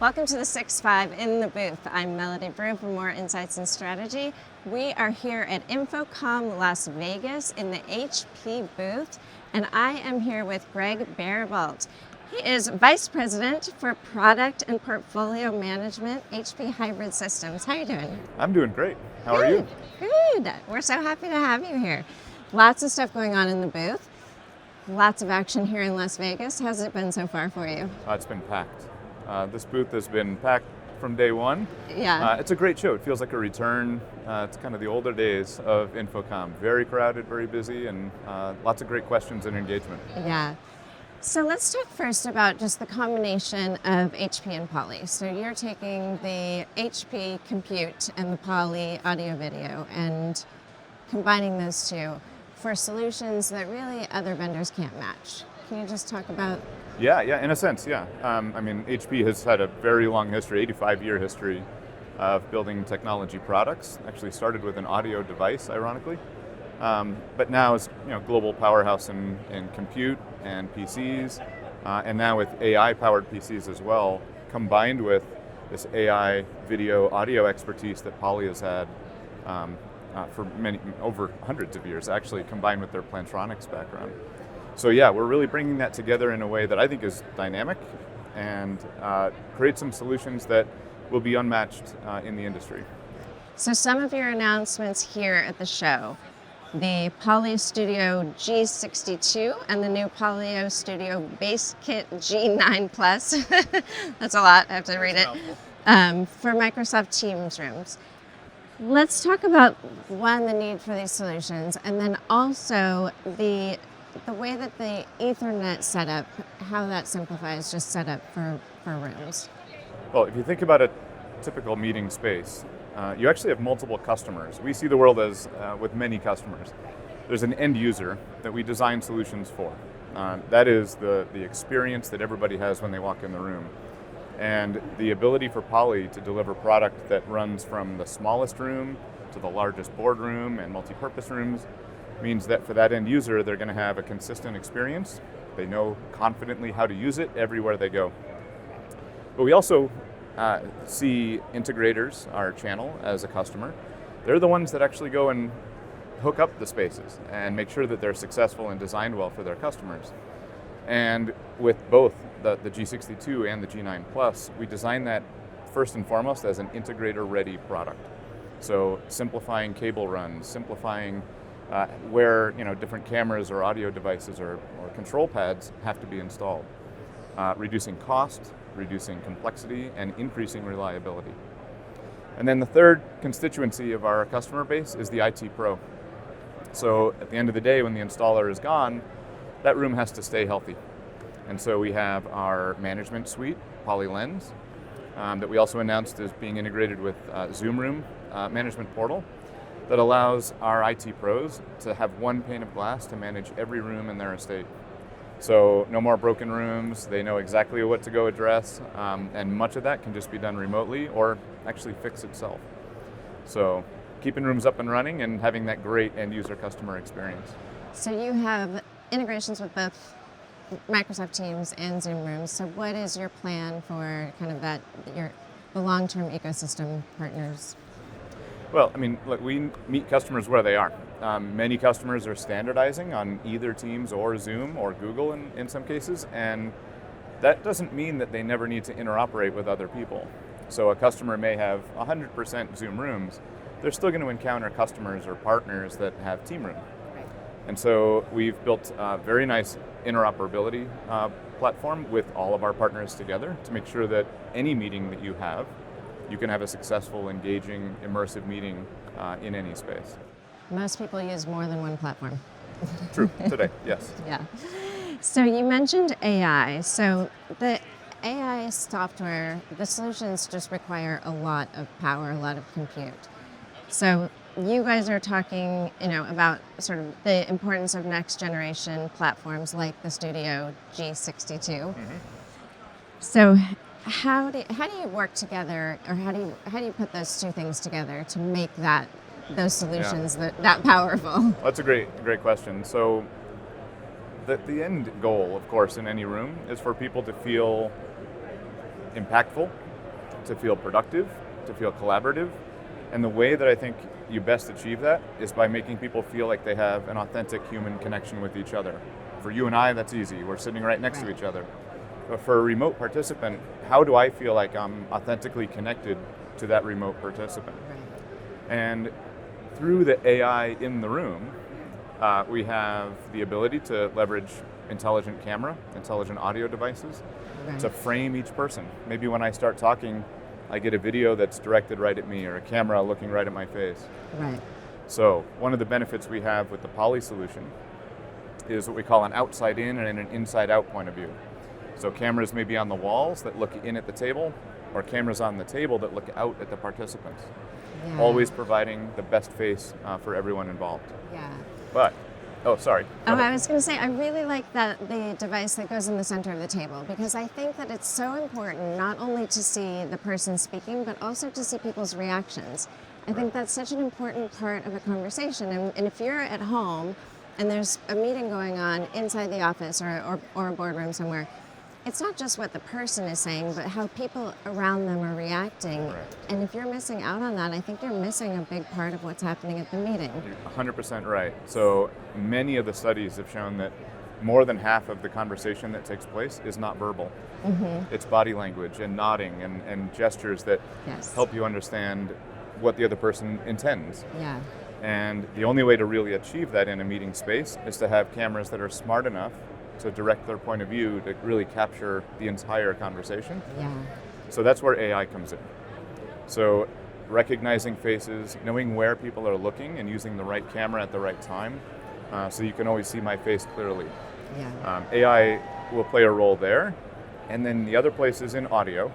Welcome to the 6-5 in the booth. I'm Melody Brue for more insights and strategy. We are here at InfoComm Las Vegas in the HP booth, and I am here with Greg Baribault. He is Vice President for Product and Portfolio Management, HP Hybrid Systems. How are you doing? I'm doing great. How are you? Good. We're so happy to have you here. Lots of stuff going on in the booth. Lots of action here in Las Vegas. How's it been so far for you? It's been packed. This booth has been packed from day one. Yeah. It's a great show. It feels like a return. It's kind of the older days of InfoComm. Very crowded, very busy, and lots of great questions and engagement. Yeah. So let's talk first about just the combination of HP and Poly. So you're taking the HP compute and the Poly audio video and combining those two for solutions that really other vendors can't match. Can you just talk about? Yeah, in a sense, yeah. I mean, HP has had a very long history, 85-year history of building technology products. Actually started with an audio device, ironically. But now it's global powerhouse in compute and PCs, and now with AI-powered PCs as well, combined with this AI video audio expertise that Poly has had for over hundreds of years, actually, combined with their Plantronics background. So yeah, we're really bringing that together in a way that I think is dynamic and create some solutions that will be unmatched in the industry. So some of your announcements here at the show, the Poly Studio G62 and the new Poly Studio Base Kit G9 Plus. That's a lot, I have to read it. For Microsoft Teams rooms. Let's talk about, one, the need for these solutions, and then also the way that the Ethernet setup, how that simplifies just setup for rooms. Well, if you think about a typical meeting space, you actually have multiple customers. We see the world as with many customers. There's an end user that we design solutions for. That is the experience that everybody has when they walk in the room. And the ability for Poly to deliver product that runs from the smallest room to the largest boardroom and multi-purpose rooms means that for that end user, they're going to have a consistent experience. They know confidently how to use it everywhere they go. But we also see integrators, our channel, as a customer. They're the ones that actually go and hook up the spaces and make sure that they're successful and designed well for their customers. And with both the G62 and the G9 Plus, we designed that first and foremost as an integrator-ready product. So simplifying cable runs, simplifying where different cameras or audio devices or control pads have to be installed, reducing cost, reducing complexity, and increasing reliability. And then the third constituency of our customer base is the IT pro. So at the end of the day, when the installer is gone, that room has to stay healthy. And so we have our management suite, Poly Lens, that we also announced is being integrated with Zoom Room management portal that allows our IT pros to have one pane of glass to manage every room in their estate. So no more broken rooms, they know exactly what to go address, and much of that can just be done remotely or actually fix itself. So keeping rooms up and running and having that great end user customer experience. So you have integrations with both Microsoft Teams and Zoom Rooms. So what is your plan for kind of the long-term ecosystem partners? Well, I mean, look, we meet customers where they are. Many customers are standardizing on either Teams or Zoom or Google in some cases, and that doesn't mean that they never need to interoperate with other people. So a customer may have 100% Zoom Rooms. They're still going to encounter customers or partners that have Team Room. And so we've built a very nice interoperability platform with all of our partners together to make sure that any meeting that you can have a successful, engaging, immersive meeting in any space. Most people use more than one platform. True, today, yes. Yeah. So you mentioned AI. So the AI software, the solutions just require a lot of power, a lot of compute. So you guys are talking, about sort of the importance of next generation platforms like the Studio G62. Mm-hmm. So how do you work together, or how do you put those two things together to make those solutions that powerful? That's a great question. So the end goal, of course, in any room is for people to feel impactful to feel productive, to feel collaborative. And the way that I think you best achieve that is by making people feel like they have an authentic human connection with each other. For you and I, that's easy. We're sitting right next to each other. But for a remote participant, how do I feel like I'm authentically connected to that remote participant? And through the AI in the room, we have the ability to leverage intelligent camera, intelligent audio devices to frame each person. Maybe when I start talking, I get a video that's directed right at me or a camera looking right at my face. Right. So one of the benefits we have with the Poly solution is what we call an outside in and an inside out point of view. So cameras may be on the walls that look in at the table, or cameras on the table that look out at the participants. Yeah. Always providing the best face for everyone involved. Yeah. But, oh, sorry. Oh, I was going to say, I really like the device that goes in the center of the table, because I think that it's so important not only to see the person speaking, but also to see people's reactions. I think that's such an important part of a conversation. And if you're at home and there's a meeting going on inside the office or a boardroom somewhere, it's not just what the person is saying, but how people around them are reacting. Right. And if you're missing out on that, I think you're missing a big part of what's happening at the meeting. You're 100% right. So many of the studies have shown that more than half of the conversation that takes place is not verbal. Mm-hmm. It's body language and nodding and gestures that help you understand what the other person intends. Yeah. And the only way to really achieve that in a meeting space is to have cameras that are smart enough to direct their point of view to really capture the entire conversation. Yeah. So that's where AI comes in. So recognizing faces, knowing where people are looking and using the right camera at the right time, so you can always see my face clearly. Yeah. AI will play a role there. And then the other place is in audio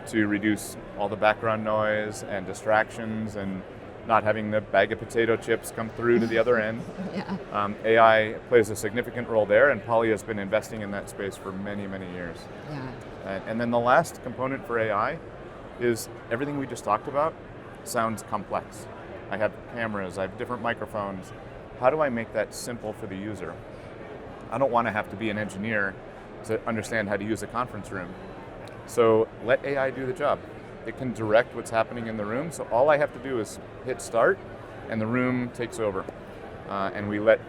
to reduce all the background noise and distractions and not having the bag of potato chips come through to the other end. Yeah. AI plays a significant role there, and Poly has been investing in that space for many, many years. Yeah. And then the last component for AI is everything we just talked about sounds complex. I have cameras, I have different microphones. How do I make that simple for the user? I don't want to have to be an engineer to understand how to use a conference room. So let AI do the job. It can direct what's happening in the room, so all I have to do is hit start and the room takes over. And we let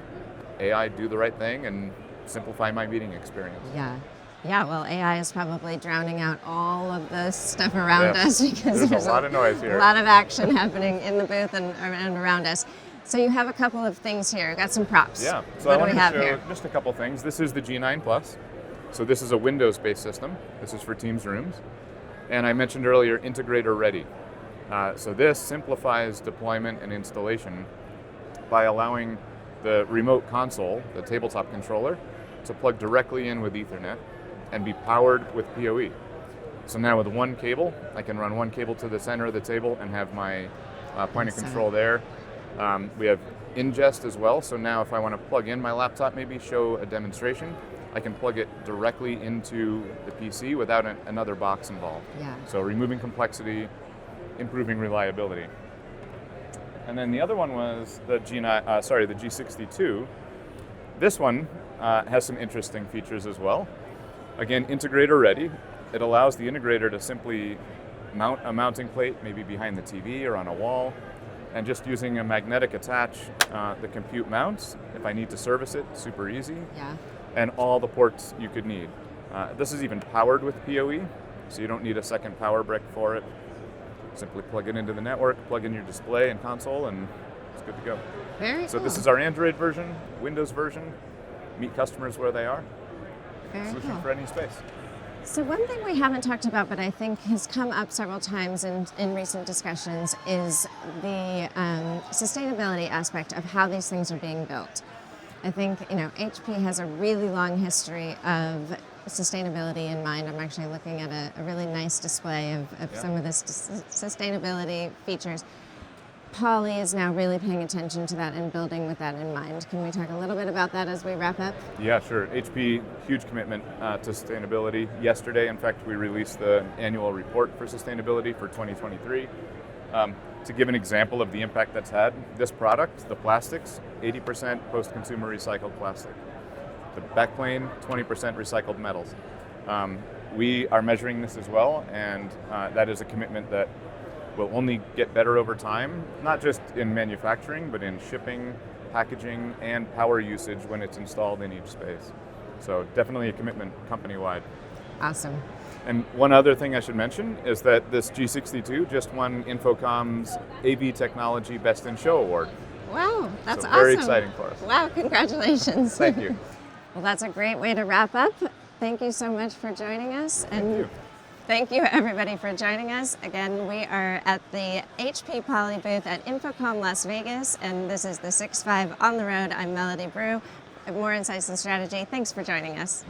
AI do the right thing and simplify my meeting experience. Yeah. Yeah, well, AI is probably drowning out all of the stuff around us because there's a lot of noise here. A lot of action happening in the booth and around us. So you have a couple of things here. Got some props. Yeah. So what I do wanted we to have show here? just a couple things. This is the G9 Plus. So this is a Windows-based system. This is for Teams rooms. And I mentioned earlier, Integrator ready. So this simplifies deployment and installation by allowing the remote console, the tabletop controller, to plug directly in with Ethernet and be powered with PoE. So now with one cable, I can run one cable to the center of the table and have my point of control there. We have ingest as well, so now if I want to plug in my laptop, maybe show a demonstration, I can plug it directly into the PC without another box involved. Yeah. So removing complexity, improving reliability. And then the other one was the G62. This one has some interesting features as well. Again, integrator ready. It allows the integrator to simply mount a mounting plate, maybe behind the TV or on a wall, and just using a magnetic attach, the compute mounts. If I need to service it, super easy. Yeah. And all the ports you could need. This is even powered with PoE, so you don't need a second power brick for it. Simply plug it into the network, plug in your display and console, and it's good to go. Very So cool. this is our Android version, Windows version. Meet customers where they are. Very Solution cool. for any space. So one thing we haven't talked about, but I think has come up several times in recent discussions, is the sustainability aspect of how these things are being built. I think HP has a really long history of sustainability in mind. I'm actually looking at a really nice display of some of the sustainability features. Poly is now really paying attention to that and building with that in mind. Can we talk a little bit about that as we wrap up? Yeah, sure. HP, huge commitment to sustainability. Yesterday, in fact, we released the annual report for sustainability for 2023. To give an example of the impact that's had, this product, the plastics, 80% post-consumer recycled plastic. The backplane, 20% recycled metals. we are measuring this as well, and that is a commitment that will only get better over time, not just in manufacturing, but in shipping, packaging, and power usage when it's installed in each space. So definitely a commitment company-wide. Awesome. And one other thing I should mention is that this G62 just won Infocom's AV Technology Best in Show Award. Wow, that's so awesome. Very exciting for us. Wow, congratulations. Thank you. Well, that's a great way to wrap up. Thank you so much for joining us. Thank you. Thank you, everybody, for joining us. Again, we are at the HP Poly booth at Infocom Las Vegas, and this is the 6.5 on the road. I'm Melody Brue. More Insights and Strategy. Thanks for joining us.